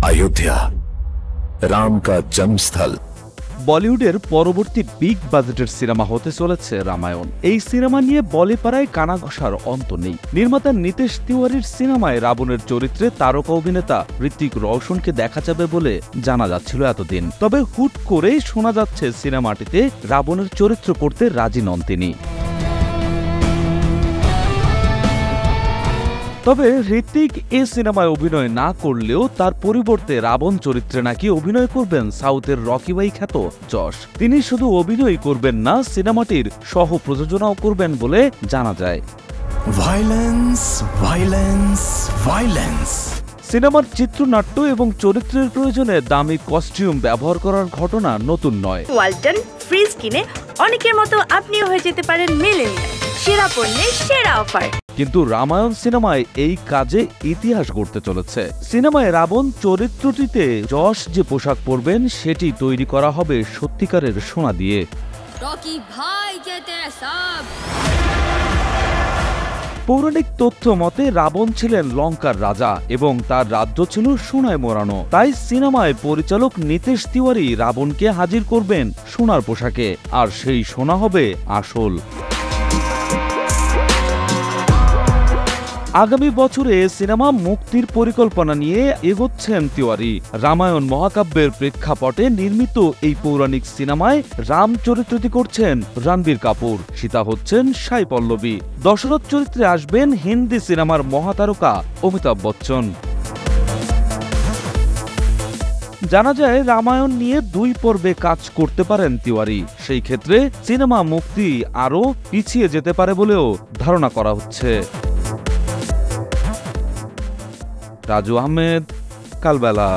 अयोध्या राम का जन्मस्थल। বলিউডের পরবর্তী বিগ বাজেটের সিনেমা হতে চলেছে রামায়ণ। এই সিনেমা নিয়ে বলে পাড়ায় কানাঘষার অন্ত নেই। নির্মাতা নিতেশ তিওয়ারির সিনেমায় রাবণের চরিত্রে তারকা অভিনেতা ঋত্বিক রোশনকে দেখা যাবে বলে জানা যাচ্ছিল এতদিন। তবে হুট করেই শোনা যাচ্ছে সিনেমাটিতে রাবণের চরিত্র করতে রাজি নন তিনি। তবে ঋত্বিক এ সিনেমায় অভিনয় না করলেও তার পরিবর্তে রাবণ চরিত্রে নাকি অভিনয় করবেন সাউথের রকি ভাই খ্যাত যশ। তিনি শুধু অভিনয় করবেন না, সিনেমাটির সহ প্রযোজনাও করবেন বলে জানা যায়। Violence violence violence. সিনেমার চিত্রনাট্য এবং চরিত্রের প্রয়োজনে দামি কস্টিউম ব্যবহার করার ঘটনা নতুন নয়। ওয়ালটন ফ্রিজ কিনে অনেকের মতো আপনিও হয়ে যেতে পারেন মিলেনিয়াল। সেরা পণ্যের সেরা অফার। কিন্তু রামায়ণ সিনেমায় এই কাজে ইতিহাস গড়তে চলেছে। সিনেমায় রাবণ চরিত্রটিতে যশ যে পোশাক পরবেন সেটি তৈরি করা হবে সত্যিকারের সোনা দিয়ে। পৌরাণিক তথ্য মতে রাবণ ছিলেন লঙ্কার রাজা এবং তার রাজ্য ছিল সোনায় মোড়ানো। তাই সিনেমায় পরিচালক নিতেশ তিওয়ারি রাবণকে হাজির করবেন সোনার পোশাকে, আর সেই সোনা হবে আসল। আগামী বছরে সিনেমা মুক্তির পরিকল্পনা নিয়ে এগোচ্ছেন তিওয়ারি। রামায়ণ মহাকাব্যের প্রেক্ষাপটে নির্মিত এই পৌরাণিক সিনেমায় রাম চরিত্রটি করছেন রণবীর কাপুর, সীতা হচ্ছেন সাই পল্লবী, দশরথ চরিত্রে আসবেন হিন্দি সিনেমার মহাতারকা অমিতাভ বচ্চন। জানা যায় রামায়ণ নিয়ে 2 পর্বে কাজ করতে পারেন তিওয়ারি। সেই ক্ষেত্রে সিনেমা মুক্তি আরও পিছিয়ে যেতে পারে বলেও ধারণা করা হচ্ছে। রাজু আহমেদ, কালবেলা।